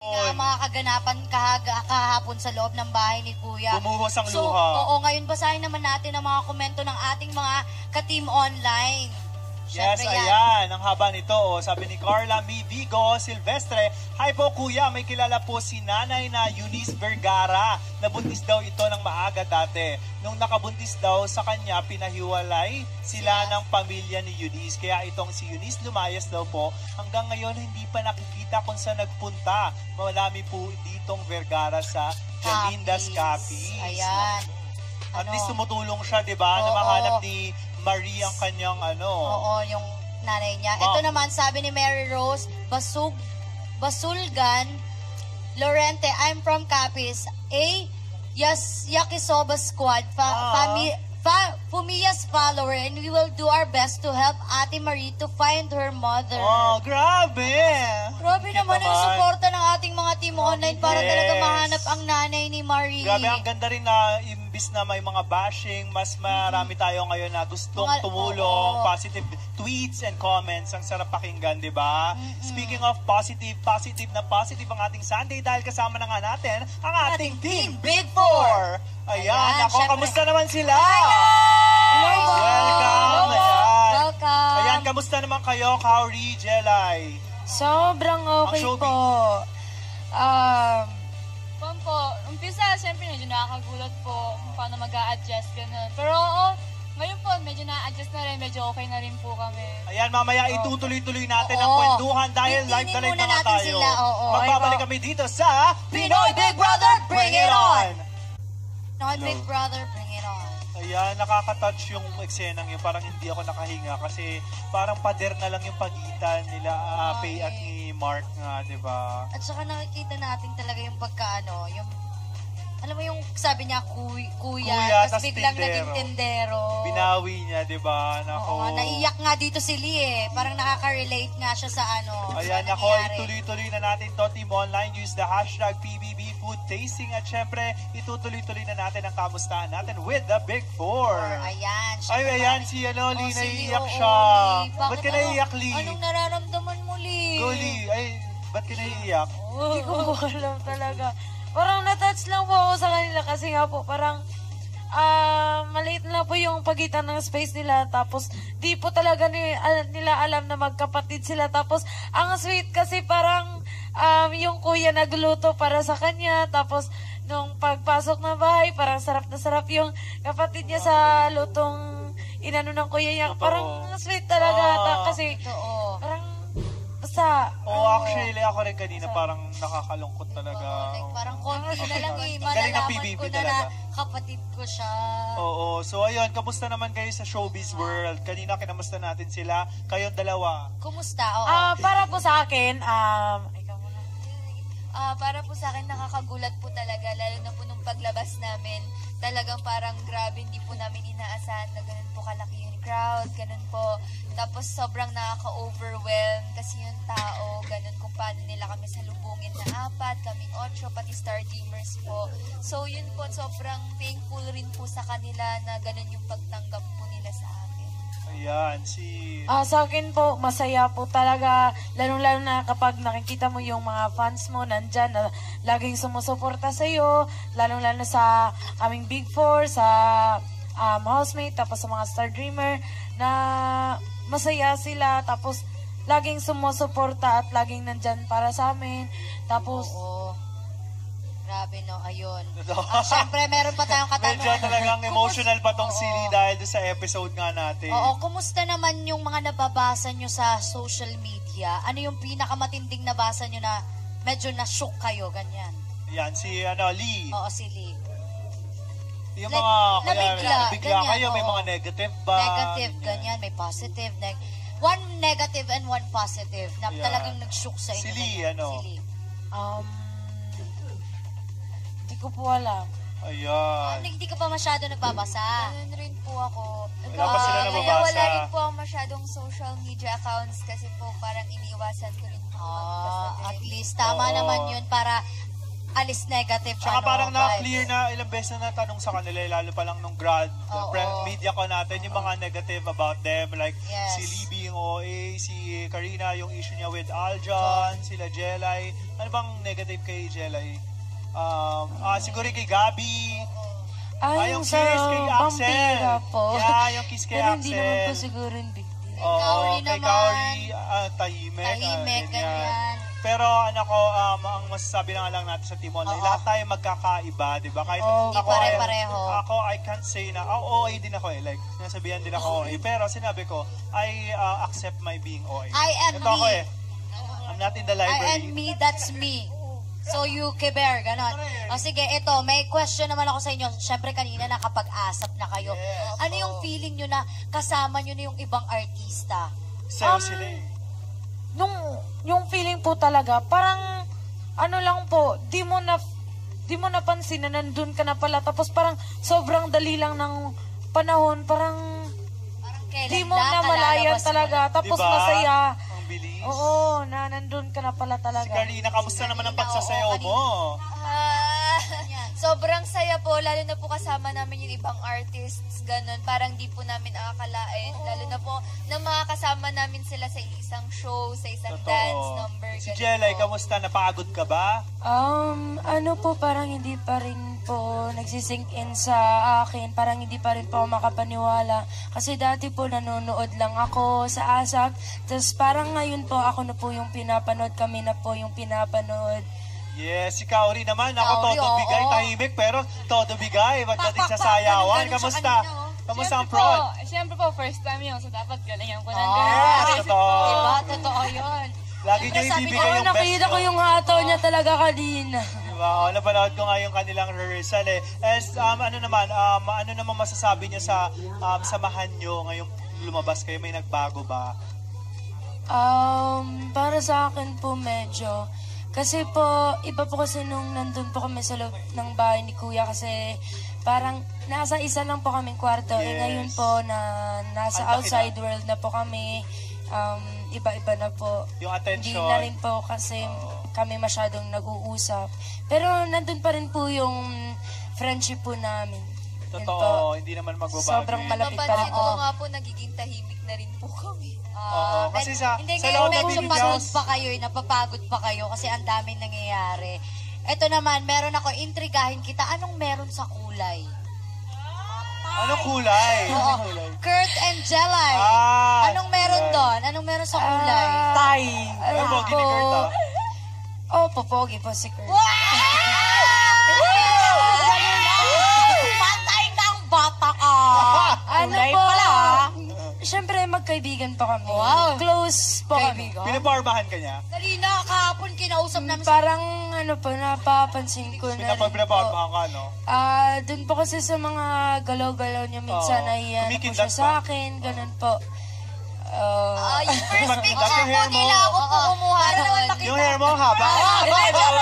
Nga mga kaganapan kahapon sa loob ng bahay ni Kuya. Bumuhos ang So, luha. oo, ngayon basahin naman natin ang mga komento ng ating mga ka-team online. Yes, Siyempre yan. ayan. Ang haba nito. Oh. Sabi ni Carla Mi Vigo Silvestre, "Hi po kuya, may kilala po si nanay na Eunice Vergara. Nabuntis daw ito ng maaga dati. Nung nakabuntis daw sa kanya, pinahiwalay sila ng pamilya ni Eunice. Kaya itong si Eunice lumayas daw po. Hanggang ngayon, hindi pa nakikita kung saan nagpunta. Marami po ditong Vergara sa Jalindas Capiz." Ayan. At least tumutulong siya, di ba? Na mahanap ni Marie ang kanyang Oo, yung nanay niya. Ito naman, sabi ni Mary Rose, Basulgan, Lorente, I'm from Capiz. Yakisoba Squad, Fumia's follower, and we will do our best to help Ate Marie to find her mother. Oh, grabe! Grabe naman ang suporta ng ating mga team online para talaga mahanap ang nanay ni Marie. Grabe, ang ganda rin na imbis na may mga bashing, mas marami tayo ngayon na gustong tumulong, positive tweets and comments. Ang sarap pakinggan, di ba? Speaking of positive ang ating Sunday dahil kasama na nga natin ang ating Team Big Four. Ayan, ako, kamusta naman sila? Welcome! Welcome! Ayan, kamusta naman kayo, Kauri, Jelay? Sobrang okay po. Umpisa, siyempre medyo nakakagulat po kung paano mag-a-adjust, ganun. Pero oo, ngayon po, medyo na-adjust na rin, medyo okay na rin po kami. Ayan, mamaya itutuloy-tuloy natin ang kwentuhan dahil live na live na nga tayo. Magbabalik kami dito sa Pinoy Big Brother, Bring It On! Pinoy Big Brother, Bring It On. Ayan, nakaka-touch yung eksenang yun. Parang hindi ako nakahinga kasi parang pader na lang yung pagitan nila Faye at ni Mark nga, di ba? At saka nakikita natin talaga yung pagkaano, yung alam mo yung sabi niya kuya tapos biglang naging tendero. Binawi niya, di ba? Oo, naiyak nga dito si Lee eh. Parang nakaka-relate nga siya sa Ayan, ako, ituloy-tuloy na natin to, Team Online. Use the hashtag PBB Food Tasting at syempre, itutuloy-tuloy na natin ang kamustahan natin with the Big Four. Ayan. Ay, ayan, si Lee, naiiyak siya. Ba't ka naiiyak, Lee? Anong nararamdaman mo, Lee? Go, Lee. Ay, ba't ka naiiyak? Hindi ko alam talaga. Parang natouch lang po ako sa kanila kasi nga po parang maliit na po yung pagitan ng space nila tapos di po talaga nila alam na magkapatid sila tapos ang sweet kasi parang yung kuya nagluto para sa kanya tapos nung pagpasok ng bahay parang sarap na sarap yung kapatid niya sa lutong inano ng kuya niya. Parang sweet talaga kasi parang actually, ako rin kanina parang nakakalungkot talaga. Parang konti na lang eh. Malalaman ko na kapatid ko siya. Oo. So, ayun, kamusta naman kayo sa showbiz world? Kanina kinamusta natin sila. Kayong dalawa. Kumusta? Para po sa akin, ikaw muna. Para po sa akin, nakakagulat po talaga, lalo na po nung paglabas namin. Talagang parang grabe, hindi po namin inaasahan na ganun po kalaki yung crowd, ganun po. Tapos sobrang nakaka-overwhelm kasi yung tao, ganun kung paano nila kami salubungin na 4, kaming 8, pati Star Teamers po. So yun po, sobrang thankful rin po sa kanila na ganun yung pagtanggap po nila sa akin. Ayan, sa akin po, masaya po talaga, lalo-lalo na kapag nakikita mo yung mga fans mo nandyan na laging sumusuporta sa'yo, lalo-lalo sa aming Big Four, sa housemate, tapos sa mga Star Dreamer, na masaya sila, tapos laging sumusuporta at laging nandyan para sa amin. Tapos, grabe no, ayun. Siyempre, meron pa tayong katanungan. Medyo talagang emotional pa tong sili dahil sa episode nga natin. Kumusta naman yung mga nababasa nyo sa social media? Ano yung pinakamatinding nabasa nyo na medyo na-shock kayo, ganyan? Yan, si Lee. Oo, si Lee. Yung mga, nabigla kayo, may mga negative ba? Negative, ganyan, may positive. One negative and one positive na talagang nag-shock sa inyo. Si Lee, hindi ko po alam. Ayan. Hindi ka pa masyado nagbabasa. Ganun rin po ako. Wala pa sila nababasa. Wala rin po ako masyadong social media accounts kasi po parang iniiwasan ko rin po magbasa din. At least, tama naman yun para alis negative Tsaka parang vibes. na-clear na ilang beses na natanong sa kanila, lalo pa lang nung media ko natin, yung mga negative about them, like Yes. si Libby yung OA, si Karina yung issue niya with Aljon, sila Jelay. Ano bang negative kay Jelay? Siguro kay Gabi. Yung Yung sa kiss kay Axel. Vampira po. Yeah, yung kiss kay Pero hindi naman po Axel. siguro yung big deal. Oo, Kauri kay naman. Kauri, tahimik. Tahimik, ganyan. Pero ang masasabi na nga lang natin sa Team Online, Oo. lahat tayo magkakaiba, di ba? Kahit Oo. ako, Di pare-pareho. ako, I can't say na, OA din ako eh. Like, sinasabihan din ako OA. Pero sinabi ko, I accept my being OA. I am Ito ako me. eh. I'm not in the I library. and me, that's me. So you, Keber, ganon. O sige, ito, may question naman ako sa inyo. Siyempre kanina nakapag-asap na kayo. Yes. Ano yung feeling nyo na kasama nyo na yung ibang artista? Sayo sila eh. Yung feeling po talaga, parang, ano lang po, di mo napansin na nandun ka na pala. Tapos parang sobrang dali lang ng panahon. Parang Parang kailan di mo lang na malayan kalalabas mo talaga. Tapos Diba? masaya. Ang bilis. Oo, na nandun ka na pala Si talaga. Karina, kamusta naman ang pagsasayaw mo? Sobrang saya po, lalo na po kasama namin yung ibang artists, ganun. Parang di po namin akalain. Lalo na po na makakasama namin sila sa isang show, sa isang dance number. Si ganun Jelay, po. kamusta? Napagod ka ba? Ano po, parang hindi pa rin po nagsisink in sa akin. Parang hindi pa rin po ako makapaniwala. Kasi dati po nanonood lang ako sa ASAP. Tapos parang ngayon po ako na po yung pinapanood. Kami na po yung pinapanood. Yes, si Kaori naman. Ako, Kaori, todo bigay, oo. tahimik, pero todo bigay. Pagdating sa Pak, sayawan, ganun-ganun sa kamusta? kanina, oh. Kamusta ang Siyempre prod? Siyempre po, first time yun. So, dapat galingan ko ng Yes, totoo. Diba? Totoo yun. Lagi nyo Siyempre, sabi ibibigay ko, yung best. Nakita ko yung hataw niya talaga kanina. Diba? Napanood ko nga yung kanilang rehearsal eh. As, ano naman masasabi niya sa samahan nyo ngayong lumabas kayo? May nagbago ba? Para sa akin po medyo. Kasi po, iba po kasi nung nandun po kami sa loob ng bahay ni Kuya kasi parang nasa isa lang po kaming kwarto. Yes. Eh ngayon po na nasa Ang laki outside na. world na po kami, iba-iba na po. Yung Hindi attention. na rin po kasi kami masyadong nag-uusap. Pero nandun pa rin po yung friendship po namin. Yun po. Totoo, hindi naman magbabago. Sobrang malapit pa rin Napansin po. ko nga po, nagiging tahimik na rin po kami. Oo, kasi sa Hindi, sa ngayon loob ng medyo videos, pagod pa kayo, napapagod pa kayo kasi ang daming nangyayari. Ito naman, meron ako, intrigahin kita, anong meron sa kulay? anong kulay? Oo, Anong kulay? Kurt and Jelay. Anong meron kulay. doon? Anong meron sa kulay? Tay. Ano po, ginikert ah? Oh, popogi po si Kurt. Patay ng bata ka! Ano Kulay po? pala, ah. Siyempre, magkaibigan po kami. Wow. Close po kami. Kaibigan? Pinapormahan ka niya? Kanina, kahapon, kinausap namin sa... Parang ano po, napapansin ko na rin po. Pinapormahan ka, no? Doon po kasi sa mga galaw-galaw niya minsan, Oo. nahiya na po Kumikindat siya sa ba? akin, ganun po. Yung first Pag- picture yung po hair mo. nila, ako po kumuha noon. Yung hair mo, haba?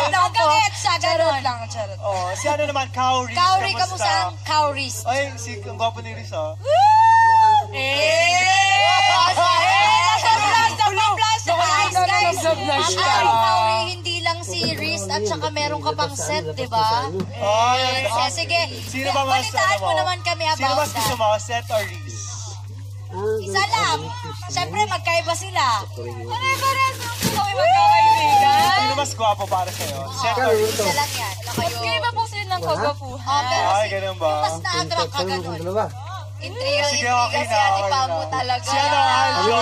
Hanggang sa Charot ganon. lang, charot. Oh, si ano naman, Kauri. Kauri, kamusta ang Kauris? Ay, ang gwapo ni Riz, oh. Ang Kauri, hindi lang si Riz at saka meron ka pang set, di ba? Ay, Sige, Sino ba mas, balitaan ano mo naman kami Sino about mas gusto that. mo, Seth or Riz? Isa lang. Siyempre, magkaiba sila. Sino mas gwapo para sa'yo? Seth or Riz? Isa lang yan. Iba po sila ng kagwapuhan. Pero Ay, ganun ba? mas na-attract ka ganun. Intriga, Sige, intriga okay si na, Ate okay Pamo na. talaga. Si ano, Aljon?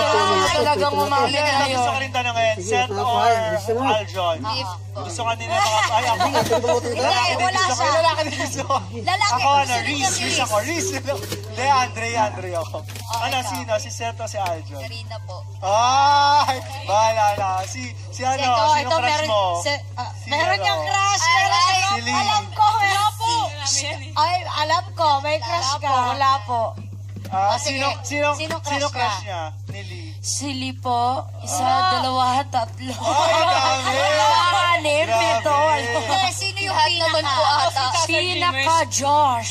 Talagang umami Hindi, na gusto ko yun. rin tanongin, Seth or Aljon? Gusto ka nila mga... Ay, ako. Lalaki din wala gusto ko. siya. Lalaki din gusto ko. Lalaki, Ako, ano, gusto rin Riz. niya si Riz Riz. ako. Riz. Hindi, Andre ako. Ano, sino? Si Seth o si Aljon? Karina po. Ay, bahala na. Si ano, sino crush mo? Meron ano? niyang crush. Ay, Meron ay, niyang... si Alam ko, meron po. Ay, alam ko, may crush ka. Wala po. sige. Sinong crush ka? niya? Nili. Sili po, isa, dalawa, tatlo. Ay, dami! Anim, pito. Hindi, sino yung Lahat naman po pinaka? ata. Pinaka-Josh.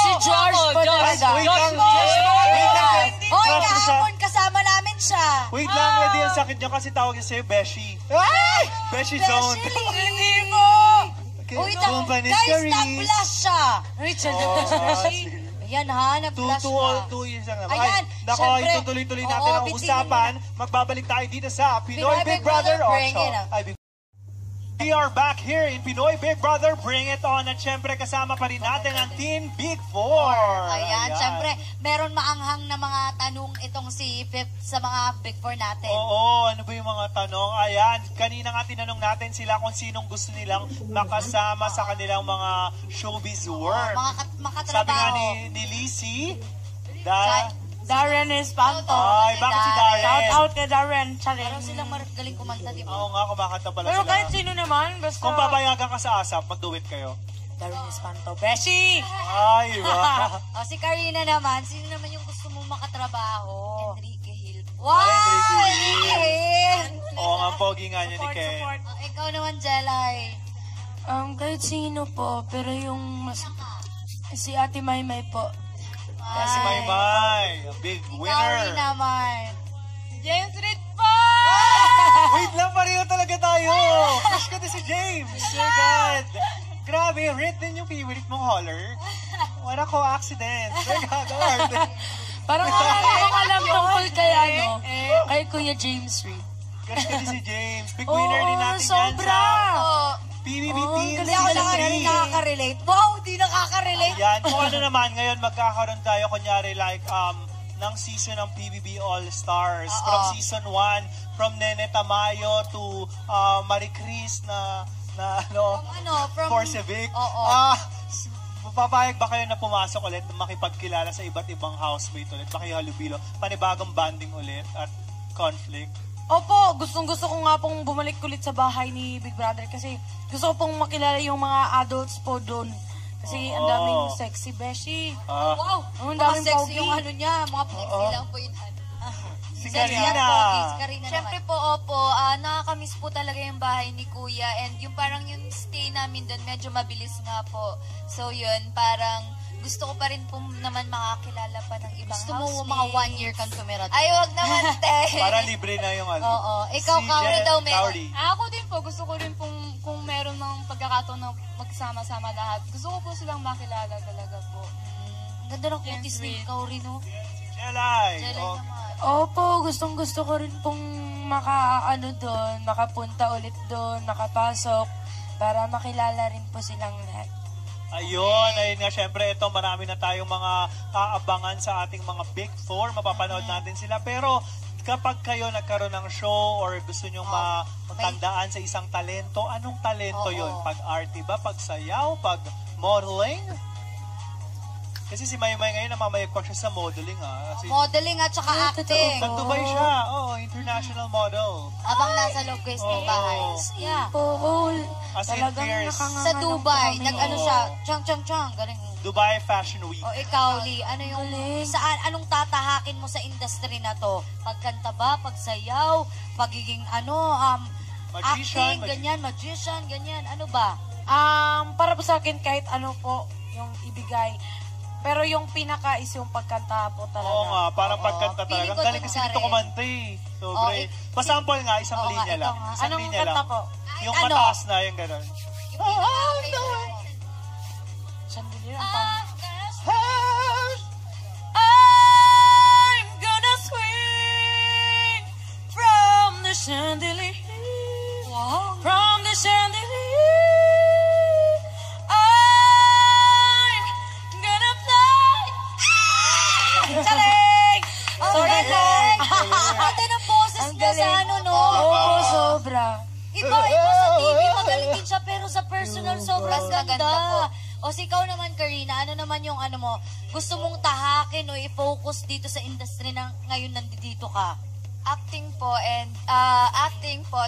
Si George po talaga. Wait lang. Wait lang. Hoy, Crush mo siya. kahapon kasama namin siya. Wait lang, hindi ang sakit niyo kasi tawag niya sa'yo, Beshi. Ay! Beshi Zone. Hindi po! Uy, Company guys, Caris. nag-flash siya. Richard, Ayan ha, nag-flash siya. 2 years lang naman. Ayan, Ay, nako, syempre. itutuloy-tuloy natin Oo, ang bitigin usapan. Magbabalik tayo dito sa Pinoy Big Brother Bring Ocho. it up. We are back here in Pinoy Big Brother Bring It On. At syempre kasama pa rin natin ang Team Big Four. Ayan, syempre, meron maanghang na mga tanong itong si Pip sa mga Big Four natin. Oo, ano ba yung mga tanong? Ayan, kanina nga tinanong natin sila kung sinong gusto nilang makasama sa kanilang mga showbiz work. Mga makatrabaho. Sabi nga ni Lizzie, Darren Espanto. Ay, bakit si Darren? Shout out kay Darren. Charing. Parang silang galing kumanta, di ba? Oo nga, kumakanta pala Pero sila. kahit sino naman, basta... Kung papayagan ka sa ASAP, mag-duet kayo. Darren Espanto. Beshi! Ay, ba? O, si Karina naman, sino naman yung gusto mong makatrabaho? Enrique Hill. Wow! Enrique Enrique! Oo nga, pogi nga niya ni Ken. Support. O, ikaw naman, Jelay. Kahit sino po, pero yung si Ate Maymay po. Si Maymay, a big Ikaw rin winner. naman. James Reid po! Wait lang, pareho talaga tayo. Crush ko din si James. Oh God. Grabe, rate din yung favorite mong holler. Wala ko accident. Oh God. Parang wala akong alam tungkol kay kay Kuya James Reid. Crush ko din si James. Big winner din natin yan sobra! sa PBB Team Hindi ako Season 3. nakaka-relate. Wow, di nakaka-relate. Yan, kung ano naman, ngayon magkakaroon tayo, kunyari like, ng season ng PBB All-Stars. From season 1, from Nene Tamayo to Marie Chris na From Porcevic. Oo. Papayag ba kayo na pumasok ulit, makipagkilala sa iba't ibang housemate ulit, makihalubilo, panibagong banding ulit at conflict? Opo, gustong-gusto ko nga pong bumalik ulit sa bahay ni Big Brother kasi gusto ko pong makilala yung mga adults po doon. Kasi ang daming sexy beshi. Wow, Ang mga daming sexy pogi. yung ano niya, mga Sexy lang po yun. Si Sexy at Karina. pogi. Si Karina Siyempre naman. po, opo, nakakamiss po talaga yung bahay ni Kuya and yung parang yung stay namin doon medyo mabilis nga po. So yun, parang gusto ko pa rin po naman makakilala pa ng ibang Gusto mo housemate. mga 1 year kang tumira doon? Ay, wag naman, te. Para libre na yung ano. Oo. Ikaw, Si Kauri Jen daw meron. Cowry. Ako din po, gusto ko rin pong kung meron ng pagkakataon na magsama-sama lahat. Gusto ko po silang makilala talaga po. Ang ganda ng kutis ni James Reid. Kauri, no? Jelay. Jelay Oh, naman. Opo, gustong-gusto ko rin pong makapunta ulit doon, makapasok para makilala rin po silang lahat. ayun nga, syempre, ito, marami na tayong mga aabangan sa ating mga Big Four. Mapapanood natin sila. Pero, kapag kayo nagkaroon ng show or gusto nyong matandaan sa isang talento, anong talento Oo. yon? Pag-arte ba? Pag-sayaw? Pag-modeling? Kasi si Maymay ngayon, namamayagpag siya sa modeling, Kasi, Modeling at saka Ay, acting. totoo. nag-Dubai siya. Oo, international model. Habang nasa loob guys ng bahay. Yeah. Oo, As in talagang fierce. nakanganga Sa Dubai, kami. nag-ano siya, chang, galing. Dubai Fashion Week. O ikaw, Lee, ano yung, Galing. anong tatahakin mo sa industry na to? Pagkanta ba, pagsayaw, pagiging Magician, acting, ganyan, magician, ganyan, ano ba? Para po sa akin, kahit ano po yung ibigay. Pero yung pinaka is yung pagkanta po talaga. Oo nga, parang pagkanta Feeling talaga. ko Ang galing dun kasi ka dito rin. kumanta eh. Sobre. Oh, Pasample nga, isang Oo nga, linya ito lang. nga. Isang Anong linya kanta lang. po? Yung Ano? mataas na, yung gano'n. Chandelier, ang pang... I'm gonna swing from the chandelier. Wow. From the chandelier. I'm gonna fly. Charing! Sorry po. Ate ng boses Ang niya sa galing. ano, no? Oo, sobra. Iba sa TV, magaling din siya, pero sa personal, sobrang Mas maganda ganda. O si ikaw naman, Karina, ano naman yung ano mo, gusto mong tahakin o i-focus dito sa industry na ngayon nandito ka? Acting po and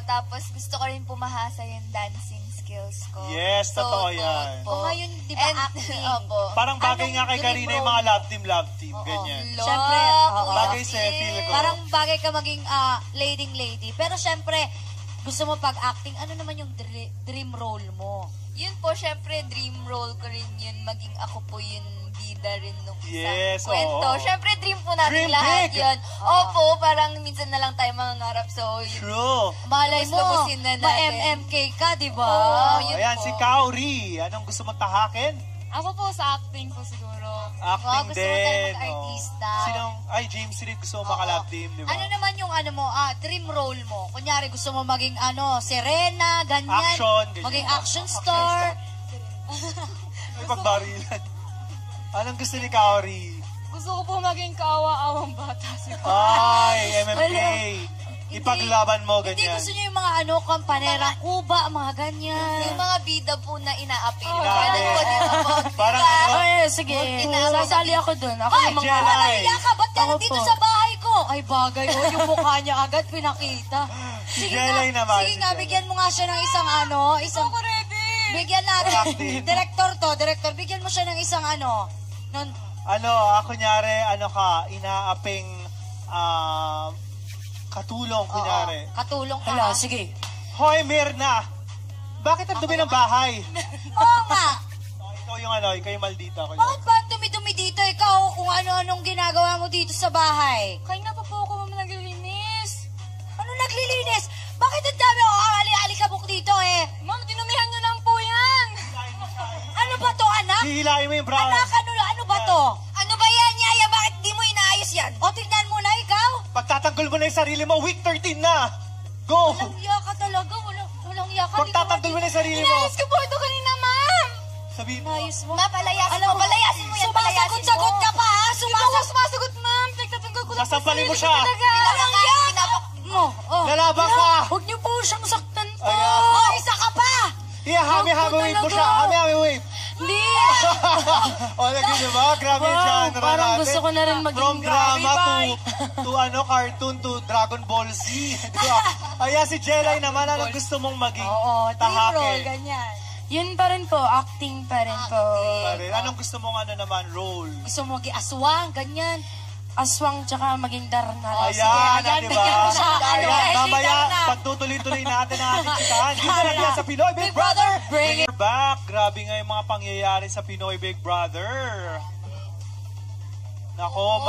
tapos gusto ko rin pumahasa yung dancing skills ko. Yes, totoo yan. O ngayon, di ba, And, acting? Opo. Parang bagay Anong nga kay dream Karina yung role mga love team, ganyan. Lo, Siyempre, oo. Bagay sa'yo, feel ko. Parang bagay ka maging lady. Pero syempre, gusto mo pag-acting, ano naman yung dream role mo? Yun po, syempre, dream role ko rin yun. Maging ako po yung bida rin nung Yes, isang kwento. oo. Syempre, dream po natin Dream lahat big. yun. Opo, parang minsan na lang tayo mangangarap. So, yun. True. Malay mo, Lubos-lubusin na natin. ma-MMK ka, di ba? Oo, yun Ayan, po. si Kauri. Anong gusto mong tahakin? Ako po sa acting po siguro. Acting gusto mo tayo din. mag-artista. Sinong, James Reid gusto mo makalab team, di ba? Ano naman yung dream role mo? Kunyari, gusto mo maging Serena, ganyan. Action, ganyan. Maging action star. May pagbarilan. Anong gusto ni Kaori? Gusto ko po maging kaawa-awang bata siguro. Ay, MMK. Ipaglaban mo, Hindi ganyan. gusto niyo yung mga kampanerang Cuba, mga ganyan. Yung mga bida po na inaapil. Grabe. Ganun po din ako. Parang Diba? ano? Ay, sige. Sasali ako dun. Ako Ay, yung mga... Jelay. Mahiya ka, ba't ka Ako nandito po. sa bahay ko? Ay, bagay, yung mukha niya agad pinakita. Si Jelay naman, Sige si nga, Jelay. bigyan mo nga siya ng isang isang... Ako ready! Bigyan natin. Acting. Director, bigyan mo siya ng isang Kunyari, inaaping katulong, kunyari. katulong ka. Hala, sige. Hoy, Mirna! Bakit ang dumi ng bahay? Oo nga. Ikaw yung maldita. Kunyari. Bakit ba ang dumi-dumi dito? Ikaw, kung ano-anong ginagawa mo dito sa bahay. Kaya nga pa po ako naglilinis. Ano naglilinis? Bakit ang dami ali-alikabok dito Ma'am, dinumihan niyo lang po yan. Ano ba to, anak? Hihilahin mo yung brown. Anak, ano ba to? Ano ba yan, Yaya? Bakit di mo inaayos yan? O, tignan mo na ikaw. Pagtatanggol mo na yung sarili mo, week 13 na! Go! Walang iya ka talaga. Walang iya ka. Pagtatanggol mo na yung sarili mo. Inayos ko po ito kanina, ma'am. Sabihin mo. Inayos mo. Ma, palayasin mo yan, Sumasagot-sagot ka pa, ha? Hindi po ako sumasagot, ma'am. Nagtatanggol ko lang po Sasampalin mo sarili siya. ko talaga. Walang iya mo. Oh. Lalaban ka! Huwag niyo po siyang saktan po. Ayan. Oh, isa ka pa. Yeah, hami-hami wave mo siya. Hami-hami wave. Hindi. O, lagi diba? Grabe yung Wow, genre parang natin. gusto ko na rin maging From drama grabe, to cartoon to Dragon Ball Z. Diba? Ayan, si Jelay naman, anong gusto mong maging Oo, dream role, tahake? ganyan. Yun pa rin po. Acting pa rin po. Pare, anong gusto mong naman, role? Gusto mo maging aswang, ganyan. Aswang tsaka maging darna. Ayan, ayan, diba? bigyan mo siya, Ayan, mamaya, darna. pagtutuloy-tuloy natin ang ating chikahan. Dito lang yan sa Pinoy Big Brother. Bring it back. Grabe nga yung mga pangyayari sa Pinoy Big Brother. Nako,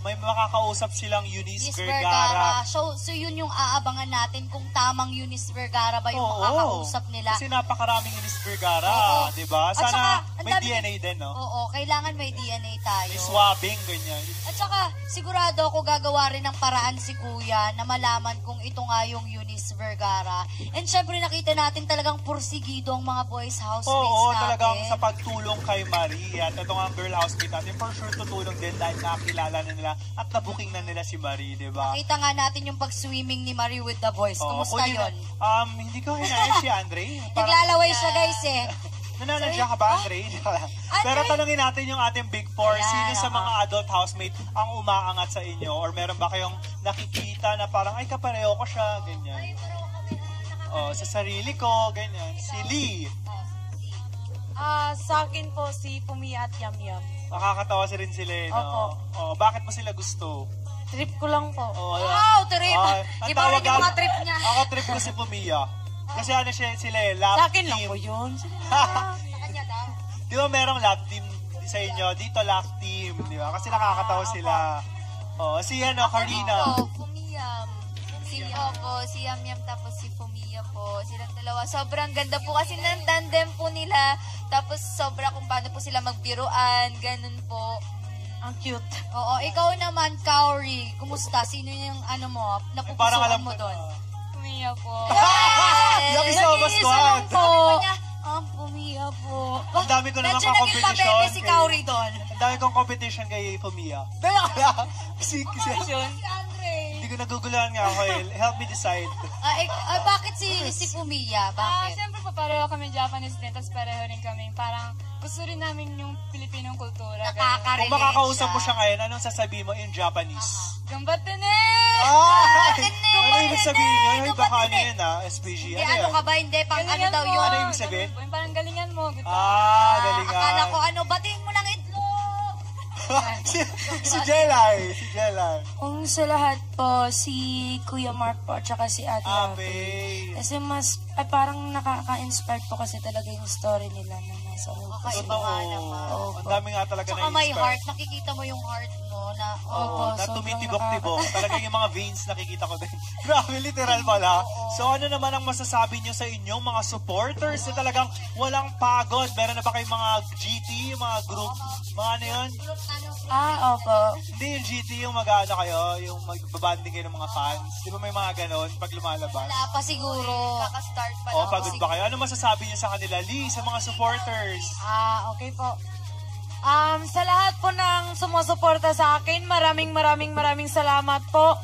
may makakausap silang Eunice Eunice Vergara. Vergara. So yun yung aabangan natin kung tamang Eunice Vergara ba yung Oo. makakausap nila. Kasi napakaraming Eunice Vergara, Oo. di ba? At Sana saka, ang may dami- DNA din, no? Oo, kailangan may DNA tayo. May swabbing, ganyan. At saka, sigurado ako gagawa rin ng paraan si Kuya na malaman kung ito nga yung Eunice Vergara. And syempre nakita natin talagang pursigido ang mga boys housemates Oo, natin. talagang sa pagtulong kay Marie. At ito nga ang girl housemate natin, for sure tutulong din dahil nakakilala na nila at nabuking na nila si Marie, di ba? Kita nga natin yung pag-swimming ni Marie with the boys. Oo, Kumusta kung hindi yun? Hindi ko hinayos si Andre. Naglalaway siya guys Nananadya ka ba, Andre? Pero tanungin natin yung ating Big Four. Ayan, Sino sa oo. mga adult housemate ang umaangat sa inyo? Or meron ba kayong nakikita na parang, ay, kapareho ko siya, ganyan. Sa sarili ko, ganyan. Si Lee. Sa akin po si Pumia at Yam Yam. Nakakatawa si rin sila, no? Opo. Bakit mo sila gusto? Trip ko lang po. Wow, trip! Ang Iba rin tawag yung mga ako- trip niya. Ako trip ko si Pumia. Kasi sila love Sa akin lang team. po yun. Di ba merong love team sa inyo? Dito love team, di ba? Kasi nakakatawa sila. Si Karina. Pumiyam. Si Yam Yam tapos si Pumia po. Silang dalawa. Sobrang ganda po kasi ng tandem po nila. Tapos sobra kung paano po sila magbiruan. Ganun po. Ang cute. Oo, ikaw naman, Kaori. Kumusta? Sino yung Parang napupusuan alam mo doon? Pumia po. Yung isama squad. Pumiya po. Ang dami ko naman Medyo naging ka-competition. pabebe si Kaori doon. Ang dami kong competition kay Pumia. Kasi hindi ko naguguluhan nga ako. Help me decide. Bakit si Pumiya? Bakit? Siyempre po pareho kami Japanese din, tapos pareho rin kami. Parang gusto rin namin yung Pilipinong kultura. Nakaka-relate Kung makakausap mo siya ngayon, anong sasabihin mo in Japanese? Gambatte ne! Ano ibig sabihin yun? Ay, baka ano yun SPG. Hindi, ano ka ba? Hindi, pang ano daw yun? Ano ibig sabihin? Parang galingan mo. Galingan. Akala ko batiin mo ng itlog. si Jelay. Si Jelay. Kung sa lahat po, si Kuya Mark po, tsaka si Ate Ate. Abe. Kasi parang nakaka-inspired po kasi talaga yung story nila na nasa loob. Totoo. Ang dami nga talaga Tsaka na may heart, nakikita mo yung heart mo na, Oo, na sobrang tumitibok-tibok. Talaga yung mga veins nakikita ko din. Grabe, literal pala. So ano naman ang masasabi nyo sa inyong mga supporters na talagang walang pagod? Meron na ba kayong mga GT, yung mga group? Mga ano yun? Opo. Hindi yung GT, yung mag-ano kayo, yung magbabanding kayo ng mga fans. Di ba may mga ganon pag lumalabas? wala pa siguro. Kaka-start pa O, lang. pagod ba kayo? Ano masasabi niyo sa kanila, Lee, sa mga supporters? Okay po. Sa lahat po ng sumusuporta sa akin, maraming salamat po.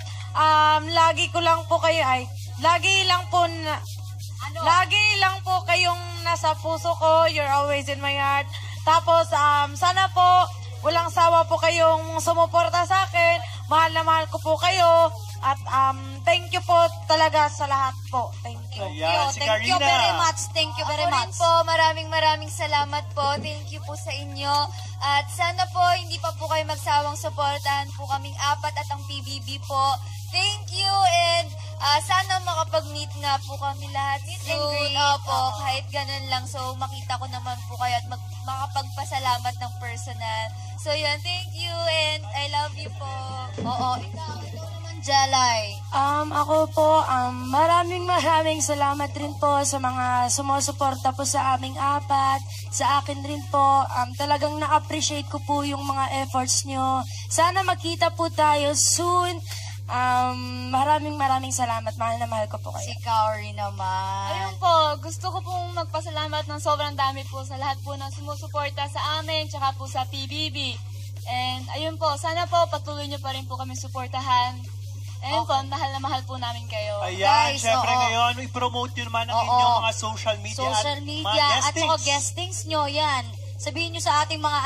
Lagi lang po kayong nasa puso ko. You're always in my heart. Tapos, sana po, walang sawa po kayong sumuporta sa akin. Mahal na mahal ko po kayo. At thank you po talaga sa lahat po. Thank you. Ayan, si Thank you Karina. very much. Thank you very Ako rin much. po, maraming salamat po. Thank you po sa inyo. At sana po, hindi pa po kayo magsawang suportahan po kaming apat at ang PBB po. Thank you and sana makapag-meet nga po kami lahat and soon. greet. Opo, kahit ganun lang. So, makita ko naman po kayo at makapagpasalamat ng personal. So, yun, thank you and I love you po. Oo, ikaw naman, Jalay. Ako po, maraming salamat rin po sa mga sumusuporta po sa aming apat. Sa akin rin po, talagang na-appreciate ko po yung mga efforts nyo. Sana magkita po tayo soon. Maraming salamat. Mahal na mahal ko po kayo. Si Kaori naman. Ayun po, gusto ko pong magpasalamat ng sobrang dami po sa lahat po ng sumusuporta sa amin, tsaka po sa PBB. And ayun po, sana po patuloy nyo pa rin po kami suportahan. Ayun po, mahal po namin kayo. Ayan, Guys, syempre oo. ngayon, i-promote nyo naman ang Oo. inyong mga social media Social at media mga at saka guestings. guestings nyo, yan. Sabihin nyo sa ating mga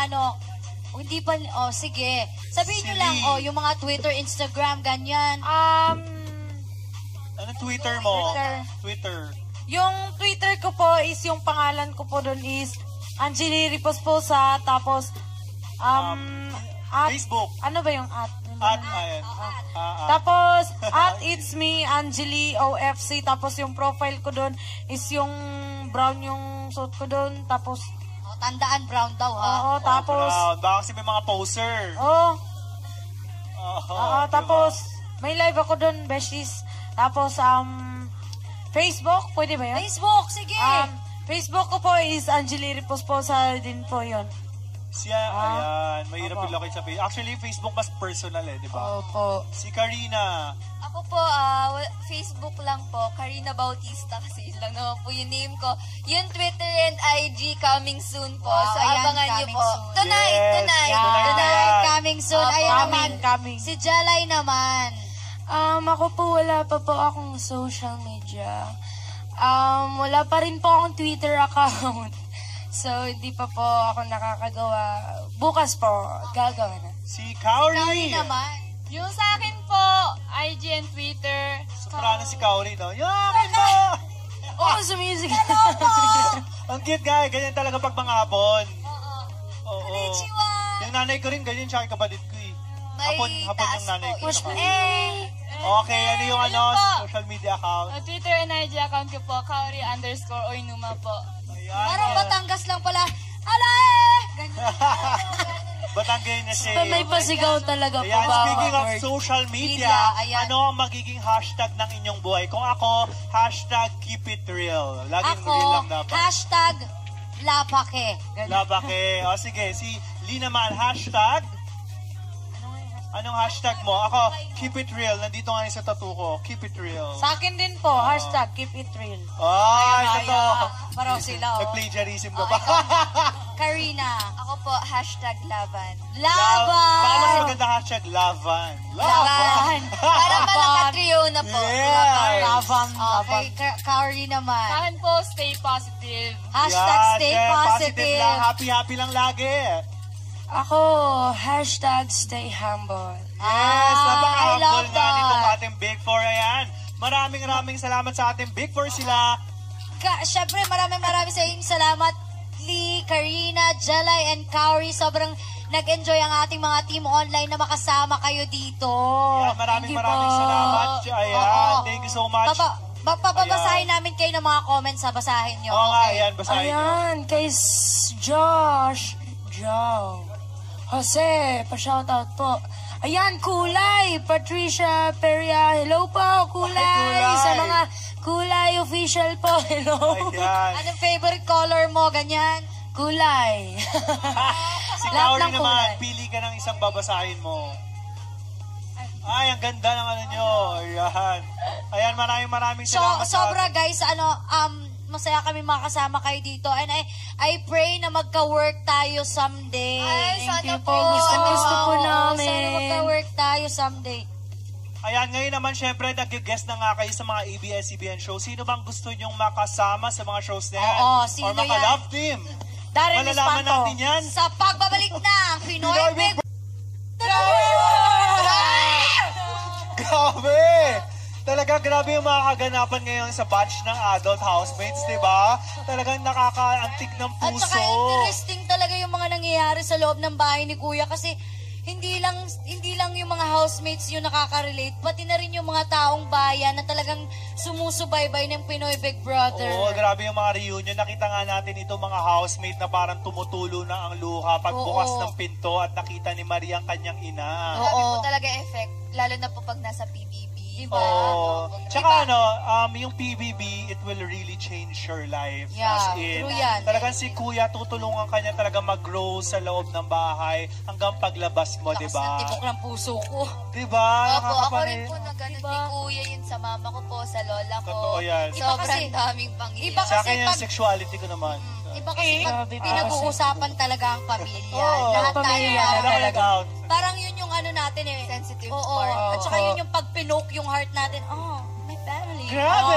hindi pa, sige. Sabihin nyo lang, Silly. yung mga Twitter, Instagram, ganyan. Ano Twitter mo? Twitter. Yung Twitter ko po is, yung pangalan ko po doon is Angeli Riposposa. Tapos, at, Facebook. ano ba yung at? Ayan. Tapos, at it's me, Angeli OFC. Tapos, yung profile ko doon is yung brown yung suit ko doon. Tapos, Tandaan, brown daw, ha? oo, tapos, Brown. Baka kasi may mga poser. tapos, may live ako doon, besties. Tapos, Facebook, pwede ba yun? Facebook, sige. Facebook ko po is Angeli Riposposa din po yun. Siya, ayan. Mahirap i-locate sa Facebook. Actually, Facebook mas personal di ba? Opo. Si Karina. Ako po, Facebook lang po, Karina Bautista kasi yun lang naman po yung name ko. Yung Twitter and IG coming soon po. Wow, So, ayan, abangan nyo coming po. soon. Tonight. Yes, Tonight. tonight. Coming soon. Opo. Ayan naman. Coming. Si Jalay naman. Ako po, wala pa po akong social media. Wala pa rin po akong Twitter account. So, hindi pa po ako nakakagawa. Bukas po, gagawa na. Si Kaori. Kaori naman. Yung sa akin po, IG and Twitter. Soprano si Kaori, no? Yung akin ba? Oh, sa music. Ang cute, guy. Ganyan talaga pag mga hapon. Oo. Konnichiwa. Yung nanay ko rin, ganyan siya kapatid ko eh. May Hapon taas yung nanay po. ko. Okay, ano yung ayun po. social media account? Twitter and IG account ko po, Kaori_Oinuma po. Ayan. Parang Batangas lang pala. Alae! Batanggay na siya. May pasigaw talaga po Ayan, ba? speaking of social media, Ayan. ano ang magiging hashtag ng inyong buhay? Kung ako, hashtag keep it real. Laging Ako, real lang dapat. hashtag lapake. Ganun. Labake. O sige, si Lee naman, hashtag? Anong hashtag mo? Ako, keep it real. Nandito nga yung sa tattoo ko. Keep it real. Sa akin din po, hashtag keep it real. Ay, ito. Parang sila, Nag-plagiarism ka ba? Karina. Ako po, hashtag laban. Baka mas Laban! maganda hashtag lavan. Laban! Para malaka-trio na po. Yes! Laban. Okay, Kaori Sa naman. akin po, stay positive. Hashtag stay Yes, positive. lang. Happy lang lagi. Ako, hashtag stay humble. Yes, I napaka-humble love nga nitong that. ating Big Four. Ayan. Maraming salamat sa ating Big Four sila. Siyempre, maraming sa inyong salamat. Lee, Karina, Jalay, and Kaori. Sobrang nag-enjoy ang ating mga team online na makasama kayo dito. Ayan, maraming Thank you maraming po. salamat. Ayan, Oo. thank you so much. Papabasahin namin kayo ng mga comments, basahin nyo. Oo nga, Okay. ayan, basahin nyo. Ayan, kay Josh, Jose, pa-shoutout po. Ayan, Kulay, Patricia Peria, hello po, Kulay. Kulay. Sa mga Kulay official po, hello. Ayan. Anong favorite color mo? Ganyan? Kulay. Si Lahat Kaori ng naman, kulay. pili ka ng isang babasahin mo. Ay, ang ganda ng ano nyo. Ayan. Ayan, maraming salamat. Sobra guys, masaya kami makasama kayo dito. And I pray na magka-work tayo someday. Ay, Thank you sana po. po. Gusto po Oo, namin. Sana magka-work tayo someday. Ayan, ngayon naman, syempre, nag-guest na nga kayo sa mga ABS-CBN shows. Sino bang gusto nyong makasama sa mga shows na yan? Oo, sino Or maka-love team? Darren Malalaman Espanto. natin yan. Sa pagbabalik ng Pinoy Pinoy Big Grabe! Talaga grabe yung mga kaganapan ngayon sa batch ng adult housemates, di ba? Talagang nakakaantig ng At puso. saka interesting talaga yung mga nangyayari sa loob ng bahay ni Kuya kasi hindi lang yung mga housemates yung nakaka-relate, pati na rin yung mga taong bayan na talagang sumusubaybay ng Pinoy Big Brother. Oo, grabe yung mga reunion. Nakita nga natin ito mga housemate na parang tumutulo na ang luha pagbukas Oo. ng pinto at nakita ni Maria ang kanyang ina. Oo. Grabe po talaga effect, lalo na po pag nasa PBB. Diba? Oo. Opo. Tsaka yung PBB, it will really change your life. Yeah, As in, true yan. talagang si Kuya, tutulungan ka niya talaga mag-grow sa loob ng bahay hanggang paglabas mo, di Lakas ng ba? tibok ng puso ko. Di ba? Opo, ako rin po na ganun Diba? ni Kuya yun sa mama ko po, sa lola ko. Totoo yan. Iba Sobrang kasi- daming panghirap. iba Sa kasi akin yung pag- sexuality ko naman. Iba kasi pag Grabe, pinag-uusapan talaga ang pamilya. Oo. Lahat tayo Pamilya parang- Kailangan out. Parang yun yung ano natin eh. Sensitive Oo. part. At saka Oo. yun yung pag pinoke yung heart natin. Oh, my family. Grabe!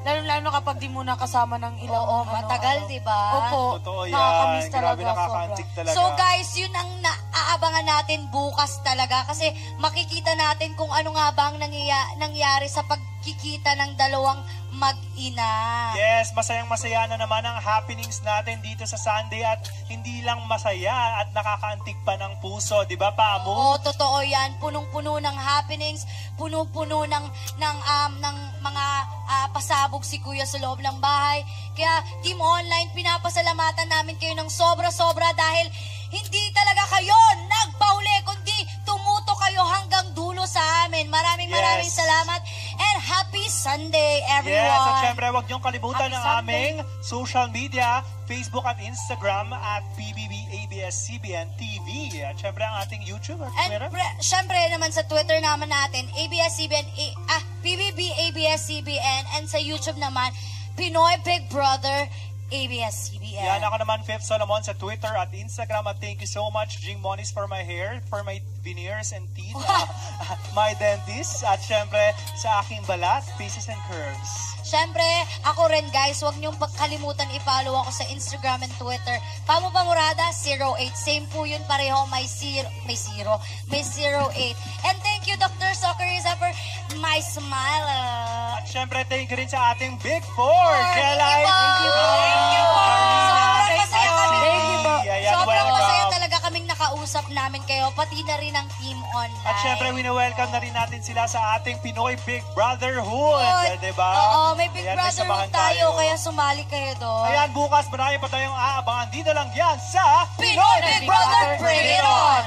Lalo kapag di mo nakasama ng ilang Oo, matagal, di ba? Opo. Totoo yan. Nakakamiss Grabe, talaga, nakakaantig talaga. So guys, yun ang naaabangan natin bukas talaga kasi makikita natin kung ano nga ba ang nangyari sa pagkikita ng dalawang mag-ina. Yes, masayang-masaya na naman ang happenings natin dito sa Sunday at hindi lang masaya at nakakaantig pa ng puso, di ba, Pamo? Oo, totoo yan. Punong-puno ng happenings, puno-puno ng mga pasabog si Kuya sa loob ng bahay. Kaya Team Online, pinapasalamatan namin kayo ng sobra-sobra dahil hindi talaga kayo nagpahuli, kundi tumuto kayo hanggang dulo sa amin. Maraming Yes. salamat and happy Sunday, everyone. Yes, at syempre huwag niyong kalimutan Happy ang Sunday. aming social media, Facebook at Instagram at PBB-ABS-CBN TV. At syempre ang ating YouTube at And Twitter. syempre naman sa Twitter naman natin, PBB-ABS-CBN, and sa YouTube naman, Pinoy Big Brother ABS-CBN. Yan, ako naman, Fifth Solomon sa Twitter at Instagram. At thank you so much, Jing Moniz, for my hair, for my veneers and teeth, my dentist, at syempre sa aking balat, faces and curves. Syempre, ako rin guys, huwag niyong pagkalimutan i-follow ako sa Instagram and Twitter. Pamo Pamurada 08. Same po yun, pareho may 08. And thank you Dr. Soccer for my smile. At syempre, thank you rin sa ating Big Four. Jelay, Thank you po. Sobrang masaya kami. Thank you po. Ayan, Sobrang welcome. masaya talaga kaming nakausap namin kayo, pati na rin ang Team Online. At syempre, wini-welcome na rin natin sila sa ating Pinoy Big Brotherhood. Diba? Oo, may Big Ayan, may Brotherhood samahan tayo, kaya sumali kayo doon. Ayan, bukas marami pa tayong aabangan. Dito lang yan sa Pinoy Big Brother, bring it on!